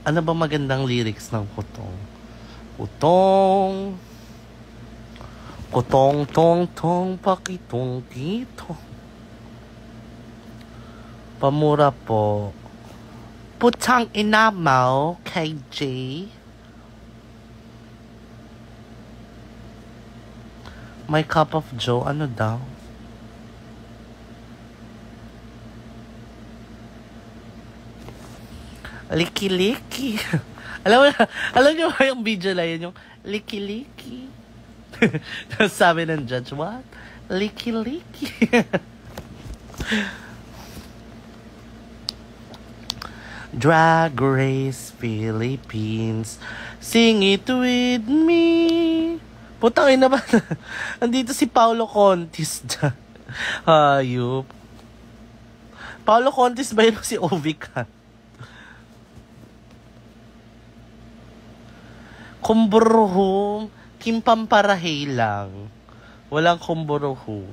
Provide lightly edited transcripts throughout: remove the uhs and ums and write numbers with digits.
Ano ba magandang lyrics ng Kutong? Kutong, Kutong, tong, tong, pakitong, kitong. Pamura po. Putang ina mo, KJ. My cup of joe, ano daw? Liki-liki. alam niyo ba yung video na yun, yung liki-liki? Sabi ng judge, what? Liki-liki. Drag Race Philippines, sing it with me. Putang ina ba? Andito si Paulo Contis. Hayop. Paulo Contis ba yun si Ovica? Kumburuho, kimpamparahe lang. Walang kumburuho.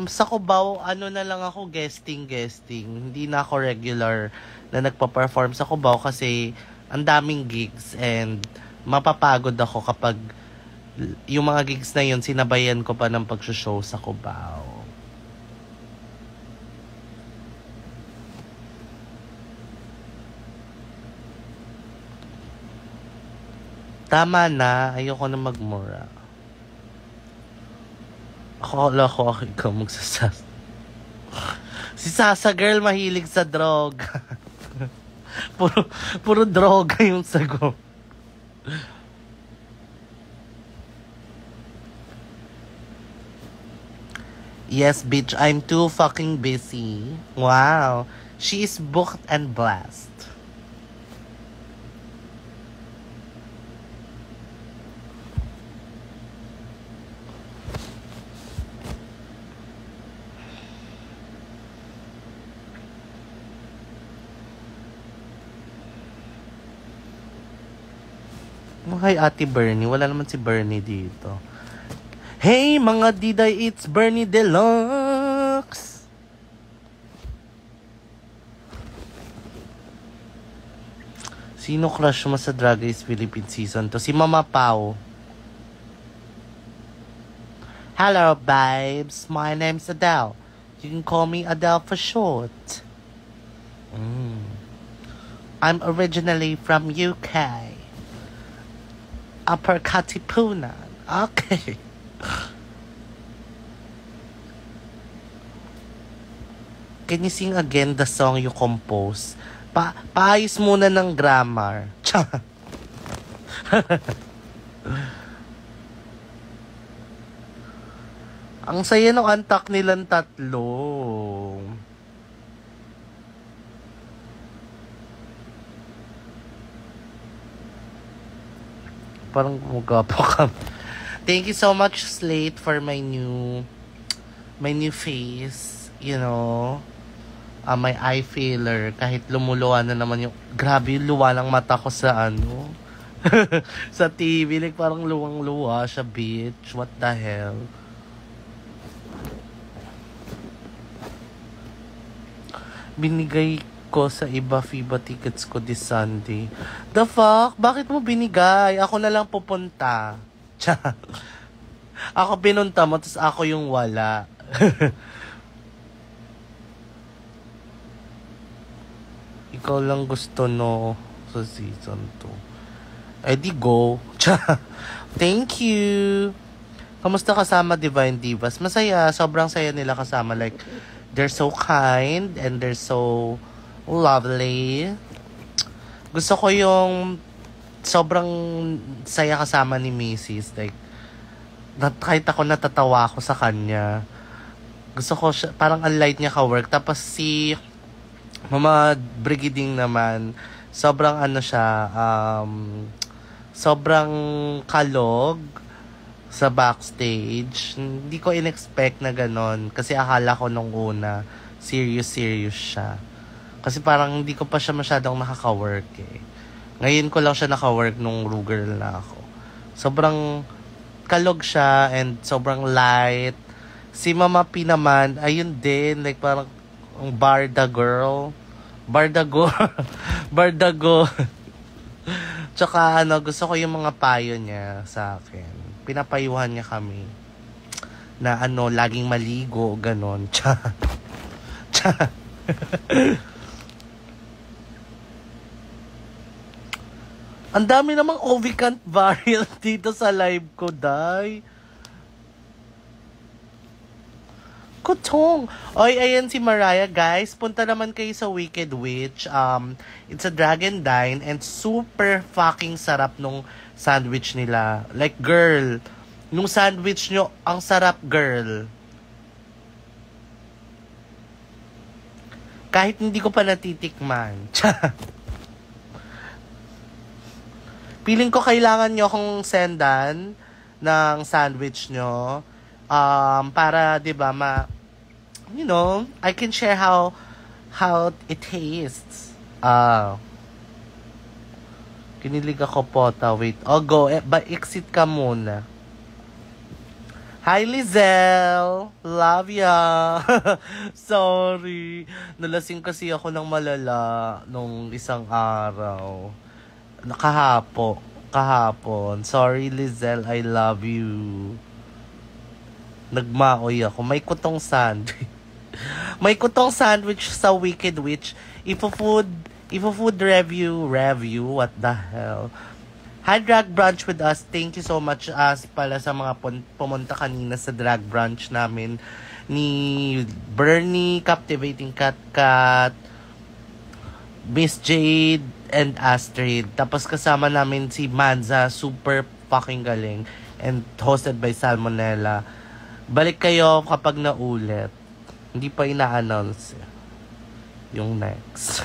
Sa Cubao, ano na lang ako, guesting. Hindi na ako regular na nagpa-perform sa Cubao kasi ang daming gigs and mapapagod ako kapag yung mga gigs na yun, sinabayan ko pa ng pag-show sa Cubao. Tama na, ayoko na magmura. Akala ko ikaw magsasas. Si Sasa girl mahilig sa droga. puro droga yung sagot. Yes, bitch, I'm too fucking busy. Wow, she is booked and blessed. Hi, Ate Bernie. Wala naman si Bernie dito. Hey, mga diday, it's Bernie Deluxe! Sino crush mo sa Drag Race Philippines Season 2? Si Mama Pao. Hello, babes. My name's Adele. You can call me Adele for short. I'm originally from UK. Upper Katipunan. Okay. Can you sing again the song you compose? Paayos muna ng grammar. Ang saya ng antak nilang tatlo. Parang gumagapo ka. Thank you so much, Slate, for my new face. You know, my eye filler. Kahit lumuluwa na naman yung... Grabe yung luwa ng mata ko sa ano. sa TV. Like, parang luwang-luwa siya, bitch. What the hell? Binigay ko sa iba FIBA tickets ko this Sunday. The fuck? Bakit mo binigay? Ako na lang pupunta. Ako pinunta mo, tapos ako yung wala. Ikaw lang gusto no sa season 2. Eh di go. Thank you. Kamusta kasama Divine Divas? Masaya. Sobrang saya nila kasama. Like, they're so kind and they're so lovely. Gusto ko yung sobrang saya kasama ni Mrs. Like, kahit ako natatawa ako sa kanya. Gusto ko siya, parang ang light niya ka-work. Tapos si Mama Brigading naman, sobrang ano siya, sobrang kalog sa backstage. Hindi ko in-expect na ganon. Kasi akala ko nung una, serious siya. Kasi parang hindi ko pa siya masyadong nakaka-work eh. Ngayon ko lang siya naka-work nung Rugirl na ako. Sobrang kalog siya and sobrang light. Si Mama P naman, ayun din, like parang ang Barda girl. Bardago. Bardago. Tsaka ano, gusto ko yung mga payo niya sa akin. Pinapayuhan niya kami. Na ano, laging maligo, ganon. Tsa. Tsa. Ang dami namang Ovicant variant dito sa live ko, Day. Kutong. Oy, ayan si Mariah, guys. Punta naman kayo sa Wicked Witch. It's a Dragon Dine and super fucking sarap nung sandwich nila. Like, girl, nung sandwich nyo, ang sarap, girl. Kahit hindi ko pa natitikman. Feeling ko kailangan nyo akong sendan ng sandwich nyo. Para, di ba, you know, I can share how it tastes. Kinilig ako po, wait. Oh, go. Exit ka muna. Hi, Lizelle. Love ya. Sorry. Nalasing kasi ako ng malala nung isang araw. Kahapon. Sorry, Lizelle. I love you. Nagmaoy ako. May kutong sandwich. May kutong sandwich sa Wicked Witch. Ipo-food review. What the hell? Hi, Drag Brunch with us. Thank you so much pala sa mga pumunta kanina sa drag brunch namin. Ni Bernie, Captivating Cat, Miss Jade, and Astrid. Tapos kasama namin si Manza. Super fucking galing. And hosted by Salmonella. Balik kayo kapag naulit. Hindi pa ina-announce yung next.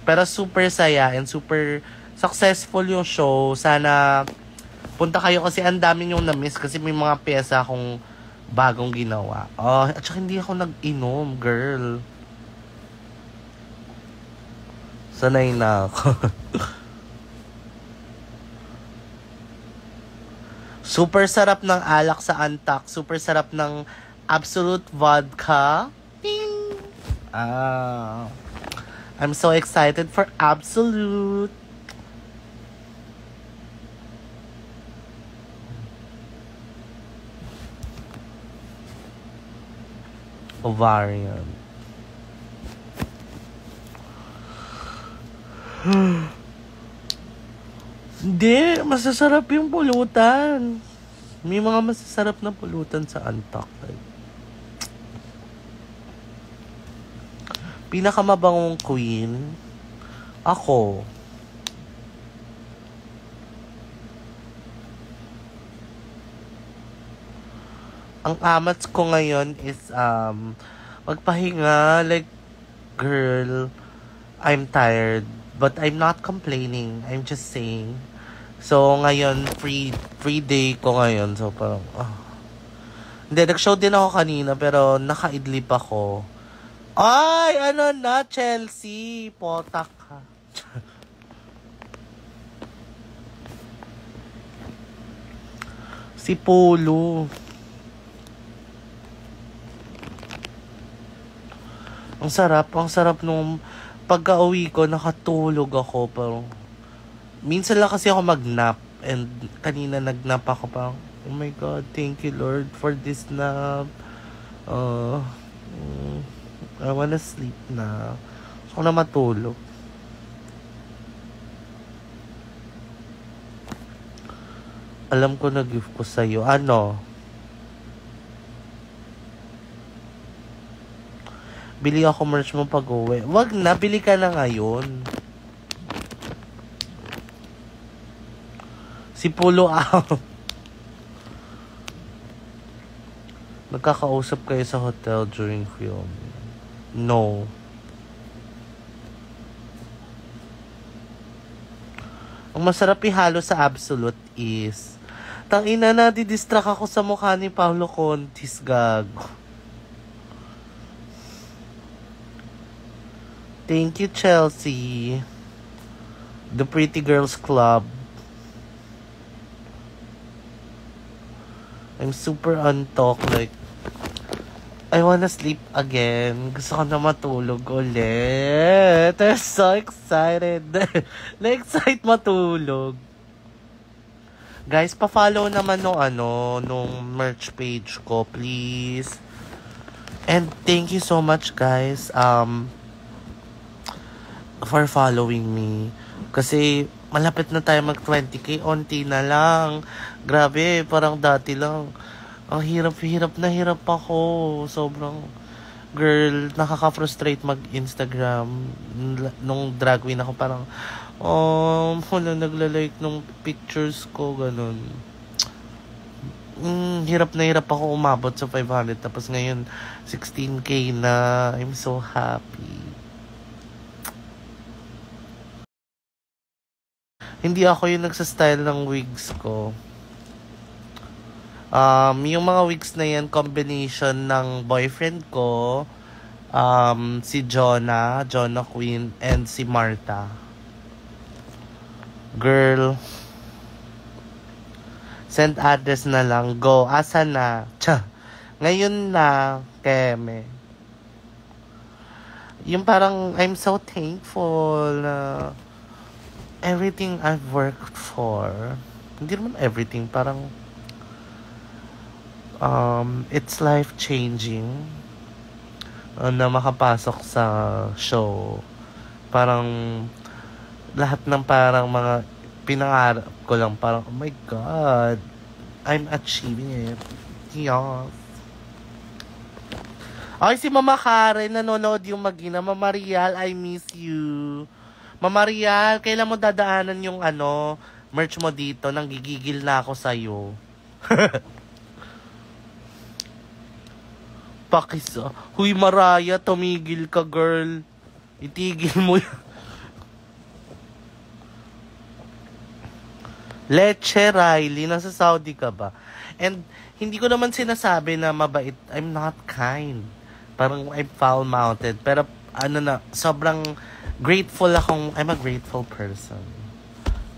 Pero super saya and super successful yung show. Sana punta kayo kasi ang dami yung na-miss kasi may mga pyesa akong bagong ginawa. Oh, at saka hindi ako nag-inom, girl. Sanay na ako. Super sarap ng alak sa Antak. Super sarap ng Absolute Vodka. Ding! I'm so excited for Absolute. Ovarian. Hindi, masasarap yung pulutan. May mga masasarap na pulutan sa Antak. Pinakamabangong queen, ako. Ang amats ko ngayon is magpahinga. Like, girl, I'm tired. But I'm not complaining. I'm just saying. So, ngayon, free day ko ngayon. So, parang, Hindi, nag-show din ako kanina, pero nakaidlip ako. Ay, ano na, Chelsea? Potak ka. Si Polo. Ang sarap nung pagka-uwi ko, nakatulog ako, parang, minsan lang kasi ako mag-nap, and kanina nag-nap ako, parang, oh my God, thank you Lord for this nap. I wanna sleep na. Gusto ko na matulog. Alam ko na gift ko sa'yo. Ano? Bili ako merch mo pag-uwi. Wag na, bili ka na ngayon. Si Pulo out. Nagkakausap kayo sa hotel during film. No. Ang masarap ihalo sa Absolute is, tangina na, didistract ako sa mukha ni Paolo Contis, gago. Thank you, Chelsea. The Pretty Girls Club. I'm super on talk, like, I wanna sleep again. Gusto ko na matulog ulit. I'm so excited. Na-excite matulog. Guys, pa-follow naman nung merch page ko, please. And thank you so much, guys, for following me. Kasi, malapit na tayo mag 20k. Onti na lang. Grabe, parang dati lang. Ang hirap ako. Sobrang, girl, nakaka-frustrate mag-Instagram. Nung drag queen ako, parang, wala nagla-like nung pictures ko, ganun. Hirap na hirap ako umabot sa 500. Tapos ngayon, 16k na. I'm so happy. Hindi ako yung nagsastyle ng wigs ko. Yung mga wigs na yan, combination ng boyfriend ko, si Jonah Queen, and si Martha. Girl, send address na lang. Go. Asa na? Tsa. Ngayon na, keme. Yung parang, I'm so thankful na everything I've worked for. Hindi naman everything. Parang, it's life-changing na makapasok sa show. Parang, lahat ng parang mga pinangarap ko lang, parang, oh my God, I'm achieving it. Yes. Ay, si Mama Karen, nanonood yung Magina. Mama Rial, I miss you. Mama Rial, kailan mo dadaanan yung merch mo dito? Nang gigigil na ako sa'yo. Pakisa. Huy, Maraya, tumigil ka, girl. Itigil mo yan. Leche Riley, nasa Saudi ka ba? And hindi ko naman sinasabi na mabait. I'm not kind. Parang I'm foul-mouthed. Pero sobrang grateful akong, I'm a grateful person.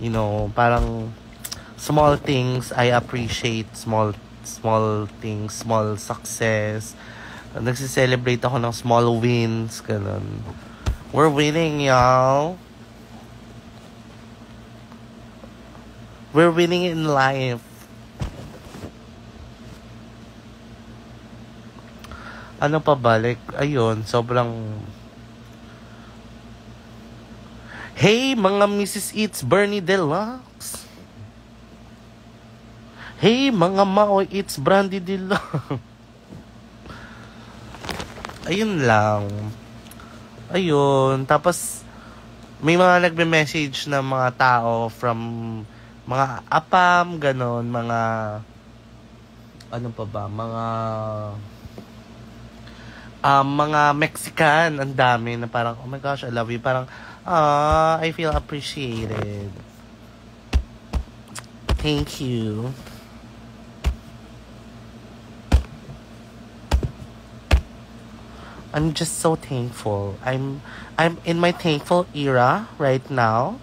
You know, parang small things I appreciate. Small things, small success. Nagsiselebrate ako ng small wins. Ganun. We're winning, y'all. We're winning in life. Ano pa ba? Like, ayun, sobrang... Hey, mga Mrs. Eats Bernie Deluxe. Hey, mga Maoy Eats Brandy Deluxe. Ayun lang. Ayun. Tapos, may mga nagbe-message na mga tao from mga apam, ganon, mga ano pa ba, mga Mexican, ang dami na parang, oh my gosh, I love you. Parang, I feel appreciated. Thank you. I'm just so thankful. I'm in my thankful era right now.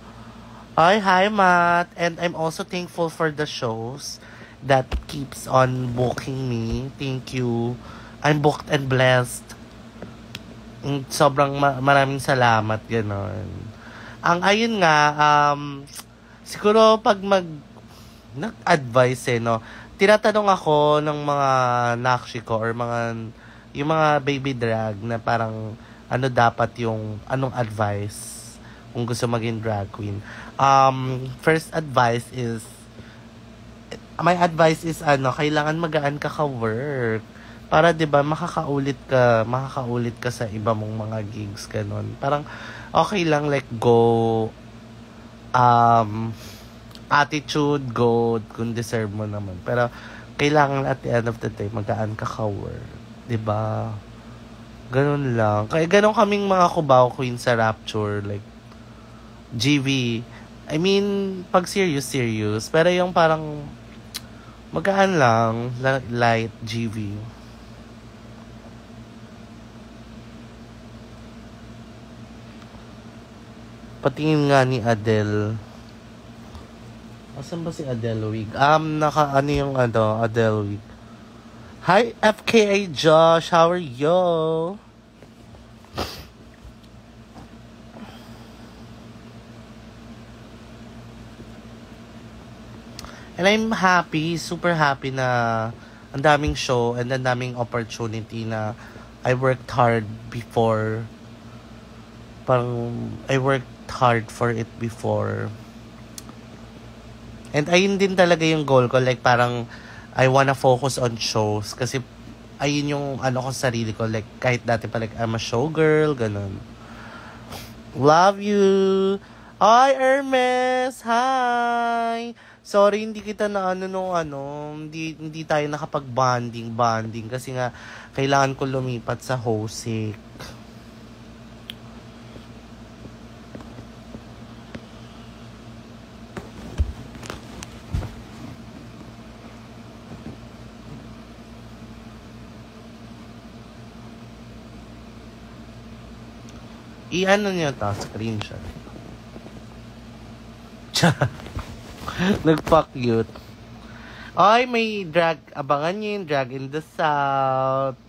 Hi, Matt. And I'm also thankful for the shows that keeps on booking me. Thank you. I'm booked and blessed. Sobrang maraming salamat, ganon. Ang ayun nga, siguro pag nag-advise no, tinatanong ako ng mga nakshi ko or yung mga baby drag na parang ano dapat yung anong advice kung gusto maging drag queen. First advice is, my advice is kailangan magaan ka work para 'di ba makakaulit ka sa iba mong mga gigs ganun. Parang okay lang, like go attitude, go kung deserve mo naman. Pero kailangan at the end of the day magaan ka work. 'Di ba? Ganun lang. Kaya ganun kaming mga Cubao Queen sa Rapture, like GV. I mean, pag serious. Pero yung parang magaan lang, light GV. Patingin nga ni Adele. Asan ba si Adele Wig? Adele Wig. Hi, FKA Josh. How are you? And I'm happy, super happy na ang daming show and ang daming opportunity na I worked hard before. Parang I worked hard for it before. And ayun din talaga yung goal ko. Like parang I wanna focus on shows. Kasi ayun yung ano ko sa sarili ko. Like kahit dati pa like I'm a showgirl, ganun. Love you! Hi, Hermes! Hi! Sorry, hindi kita na hindi tayo nakapag-bonding kasi nga kailangan ko lumipat sa Hosek. I-ano niyo to, screenshot. Nagpa-cute. Ay, may drag. Abangan nyo yung Drag in the South.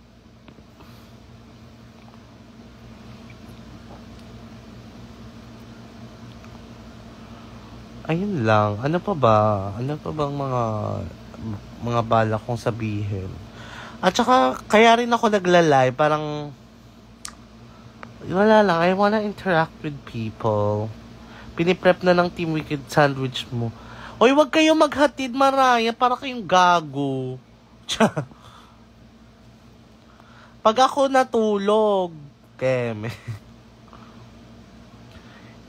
Ayun lang. Ano pa ba? Ano pa bang mga bala kong sabihin? At saka, kaya rin ako naglalay. Parang, wala lang. I wanna interact with people. Piniprep na ng Team Wicked sandwich mo. Oy, wag kayong maghatid, Maraya, para kayong gago. Pag ako natulog, keme.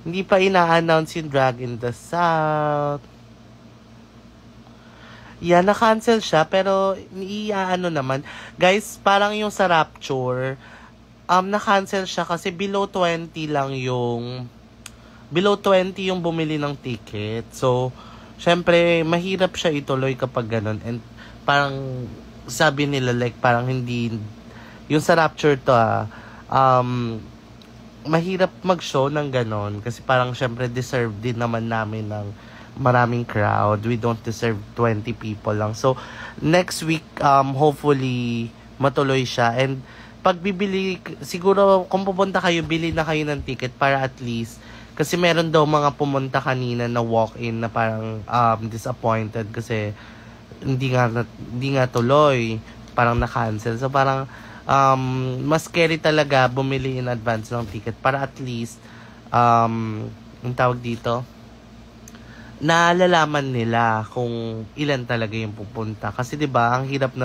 Hindi pa ina-announce yung Drag in the South. Yeah, na-cancel siya, pero iaano naman. Guys, parang yung sa Rapture, na-cancel siya kasi below 20 lang yung bumili ng ticket. So, syempre, mahirap siya ituloy kapag ganun. And parang, sabi nila, like, parang hindi, yung sa Rapture to, mahirap mag-show ng ganun. Kasi parang, syempre, deserve din naman namin ng maraming crowd. We don't deserve 20 people lang. So, next week, hopefully, matuloy siya. And, pag bibili, siguro, kung pupunta kayo, bili na kayo ng ticket para at least, kasi meron daw mga pumunta kanina na walk-in na parang disappointed kasi hindi nga tuloy, parang na-cancel. So parang mas scary talaga bumili in advance ng ticket para at least yung tawag dito, nalalaman nila kung ilan talaga yung pupunta. Kasi 'di ba, ang hirap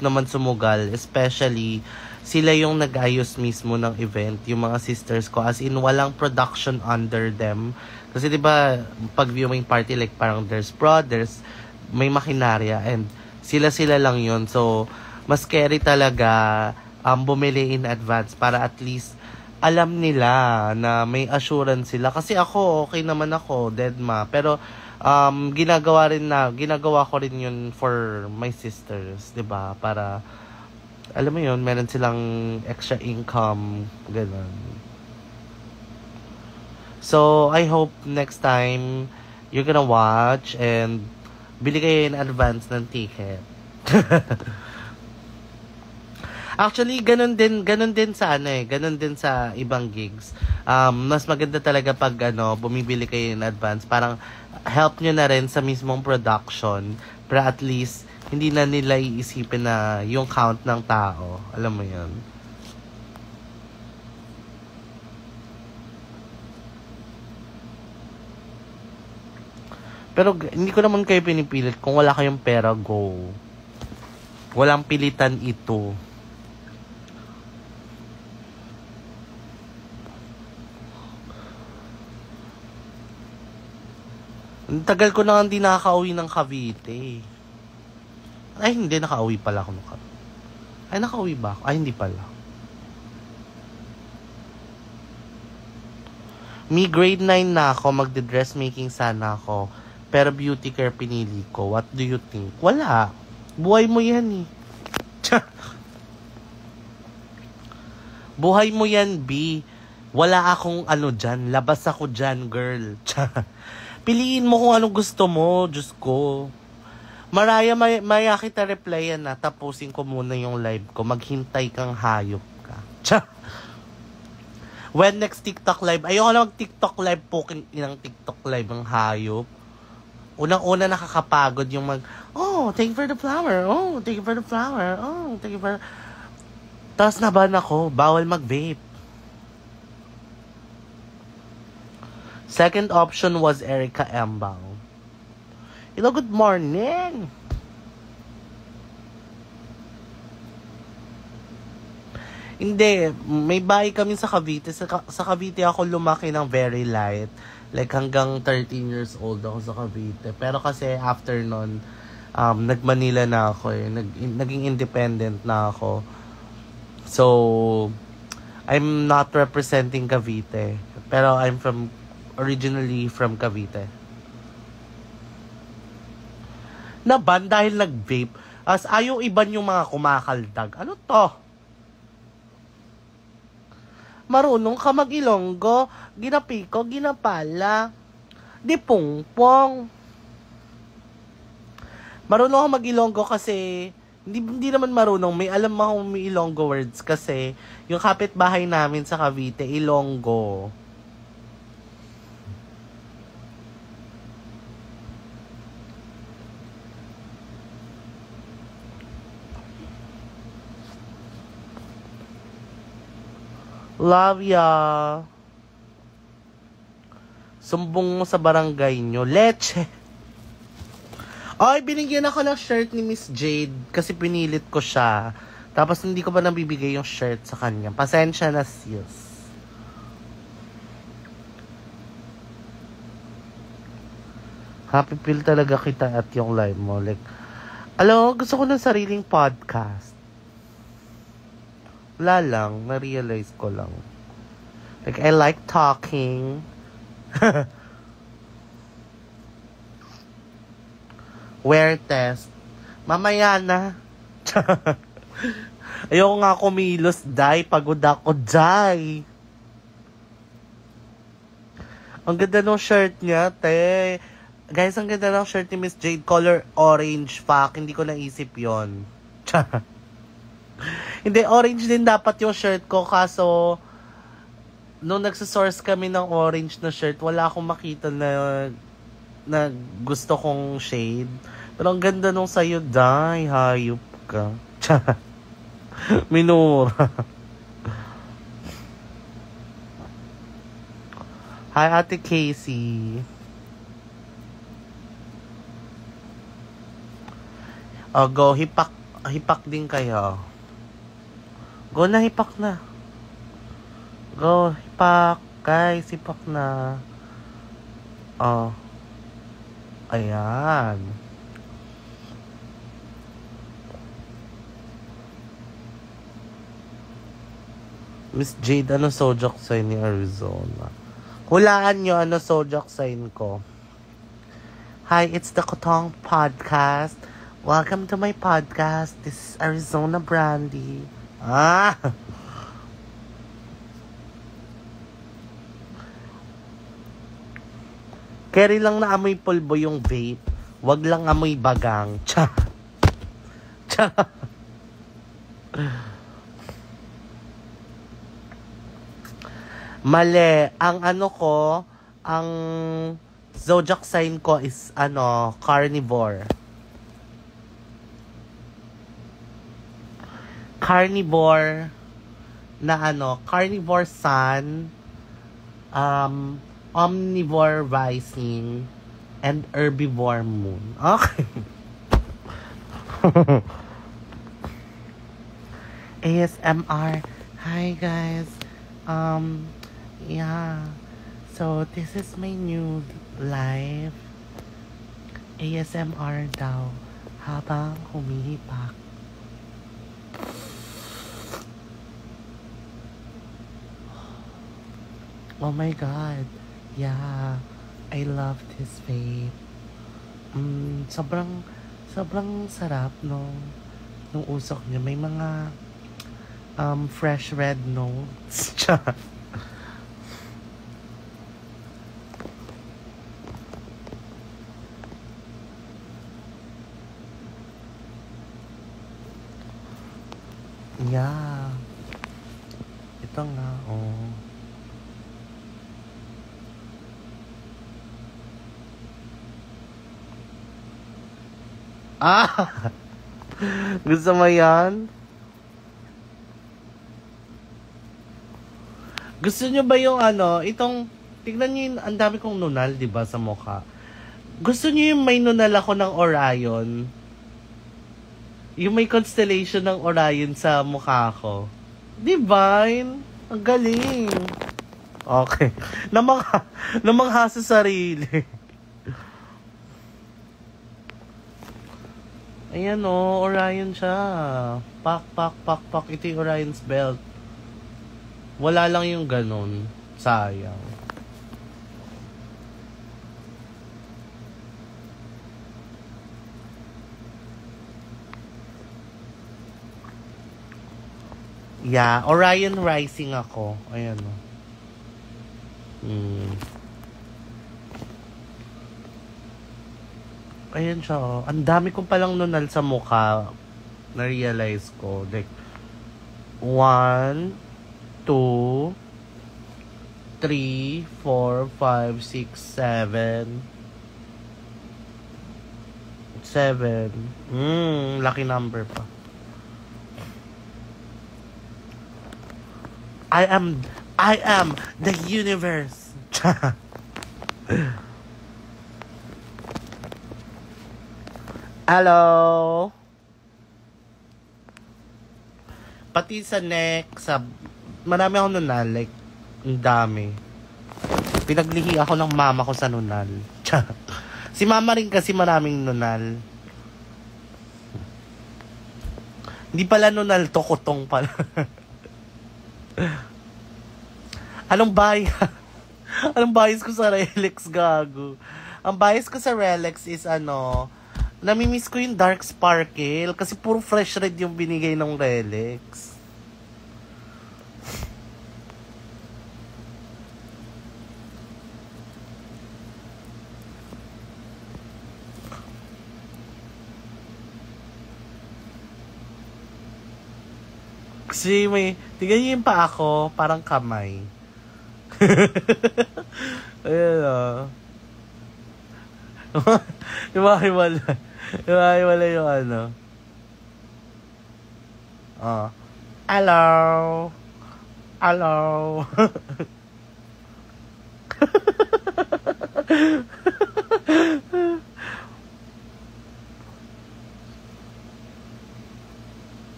naman sumugal, especially sila yung nag-ayos mismo ng event, yung mga sisters ko, as in walang production under them. Kasi 'di ba, pag viewing party, like parang there's brothers, may makinarya, and sila lang yun. So mas scary talaga bumili in advance para at least alam nila na may assurance sila. Kasi ako, okay naman ako, deadma, pero ginagawa ko rin yun for my sisters, 'di ba? Para alam mo yun, meron silang extra income, ganun. So, I hope next time you're gonna watch and bili kayo in advance ng ticket. Actually, ganun din sa ganun din sa ibang gigs. Mas maganda talaga pag bumibili kayo in advance. Parang help nyo na rin sa mismong production para at least hindi na nila iisipin na yung count ng tao. Alam mo yun. Pero hindi ko naman kayo pinipilit. Kung wala kayong pera, go. Walang pilitan ito. Ang tagal ko na hindi nakaka-uwi ng Cavite. Ay, hindi. Nakauwi pala ako. Ay, nakauwi ba ako? Ay, hindi pala. Me, grade 9 na ako. Magde-dressmaking sana ako. Pero beauty care pinili ko. What do you think? Wala. Buhay mo yan eh. Buhay mo yan, B. Wala akong dyan. Labas ako dyan, girl. Piliin mo kung anong gusto mo. Diyos ko. Maraya, maya kita replyan na. Tapusin ko muna yung live ko. Maghintay kang hayop ka. Tsa! When next TikTok live? Ayoko na mag-TikTok live po. Inang TikTok live ang hayop. Unang-una nakakapagod yung oh, thank you for the flower. Oh, thank you for the flower. Oh, thank you for... Tapos naban ako. Bawal mag-vape. Second option was Erica Embang. Hello, good morning. Hindi, may bahay kami sa Cavite. Sa Cavite ako lumaki ng very light. Like hanggang 13 years old ako sa Cavite. Pero kasi after nun, nag-Manila na ako eh. Naging independent na ako. So, I'm not representing Cavite. Pero I'm originally from Cavite. Naban dahil nag-vape. As ayaw iban yung mga kumakaldag. Ano to? Marunong ka mag-Ilonggo. Ginapiko, ginapala. Di pungpong. Marunong ka mag-Ilonggo kasi hindi naman marunong. May alam akong may Ilonggo words kasi yung kapitbahay namin sa Cavite, Ilonggo. Love ya. Sumbong mo sa barangay nyo. Leche. Ay, binigyan ako ng shirt ni Miss Jade kasi pinilit ko siya. Tapos hindi ko pa nabibigay yung shirt sa kanya. Pasensya na, sis. Happy feel talaga kita at yung live mo. Like, gusto ko ng sariling podcast. Wala lang, na-realize ko lang. Like, I like talking. Wear test. Mamaya na. Ayoko nga kumilos, day. Pagod ako, day. Ang ganda ng shirt niya, te. Guys, ang ganda ng shirt ni Miss Jade. Color orange. Fuck, hindi ko naisip yon. Hindi, orange din dapat yung shirt ko. Kaso, nung nagsasource kami ng orange na shirt, wala akong makita na gusto kong shade. Pero ang ganda nung sa'yo, day. Hayop ka. Minura. Hi, Ate Casey. Go, hipak din kayo. Go na, hipak na. Go, hipak. Guys, hipak na. Oh. Ayan. Miss Jade, ano zodiac sign ni Arizona? Hulaan nyo ano zodiac sign ko. Hi, it's the Kotong Podcast. Welcome to my podcast. This is Arizona Brandy. Carry lang na amoy pulbo yung vape. Wag lang amoy bagang. Cha. Mali. Ang zodiac sign ko is carnivore. Carnivore na carnivore sun, omnivore rising, and herbivore moon. Okay. ASMR. Hi guys. Yeah. So this is my new live. ASMR daw habang humihipak. Oh my God. Yeah. I love this vape. Sobrang sarap nung usok niya. May mga fresh red notes. Yeah. Ito nga, oh. Ah! Gusto mo yan? Gusto nyo ba yung ano, itong, tignan nyo yung, ang dami kong nunal, di ba, sa mukha. Gusto nyo yung may nunal ako ng Orion? Yung may constellation ng Orion sa mukha ko. Divine! Ang galing! Okay. Namangha sa sarili. Ayan o, Orion siya. Pak, pak, pak, pak. Ito yung Orion's belt. Wala lang yung ganun. Sayang. Yeah, Orion Rising ako. Ayan o. Ayan siya oh. Ang dami kong palang nunal sa mukha. Na-realize ko. Like, 1, 2, 3, 4, 5, 6, 7. 7. Lucky number pa. I am the universe. Hello. Pati sa neck, marami akong nunal, like, ang dami. Pinaglihi ako ng mama ko sa nunal. Si mama rin kasi maraming nunal. Hindi pala nunal to, kutong pala. Anong bias? Anong bias ko sa Relax, gago? Ang bias ko sa Relax is namimiss ko yung dark sparkle kasi puro fresh red yung binigay ng Relax. Kasi tignan niyo yung paa ko, parang kamay. Ayan o. Iwahiwala yung ano. Oh. Hello. Hello.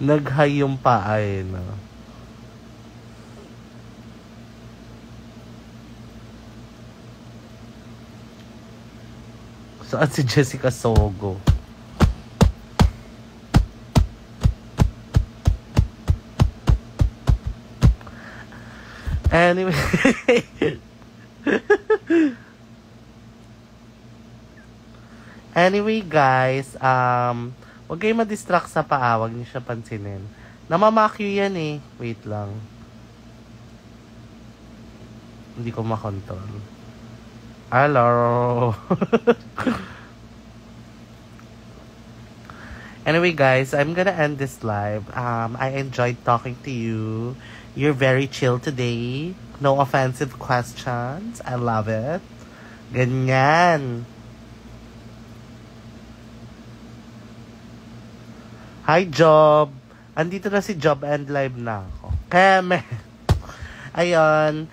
Nag-high yung paa eh, no? Saan si Jessica Sogo? Anyway. Anyway, guys, huwag kayo ma-distract sa paa, huwag niyo siya pansinin. Namamakyo yan eh. Wait lang. Hindi ko makontrol. Hello. Anyway, guys, I'm gonna end this live. I enjoyed talking to you. You're very chill today. No offensive questions. I love it. Ganyan. Hi, Job. Andito na si Job and live na ako. Keme. Ayun.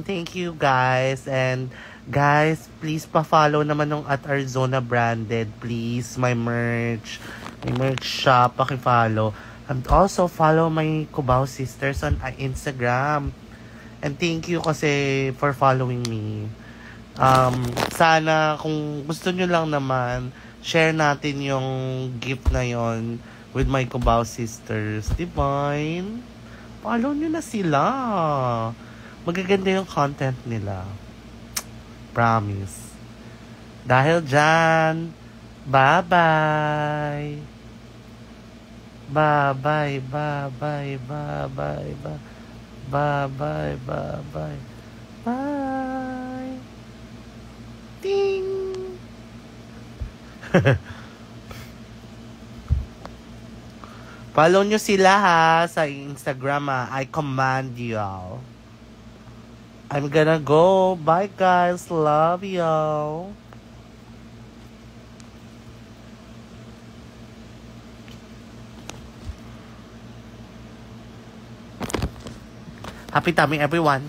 Thank you, guys. And, guys, please pa-follow naman ng at Arizona Branded. Please, my merch. My merch shop. Paki-follow. And also, follow my Cubao Sisters on Instagram. And thank you kasi for following me. Sana, kung gusto nyo lang naman, share natin yung gift na yon with my Cubao Sisters. Divine. Follow nyo na sila. Magaganda yung content nila. Promise. Dahil dyan, bye-bye. Bye-bye, bye-bye, bye-bye, bye-bye, bye-bye, bye. Ding! Follow nyo sila ha sa Instagram ha. I command y'all. I'm gonna go. Bye guys. Love y'all. Happy tummy everyone.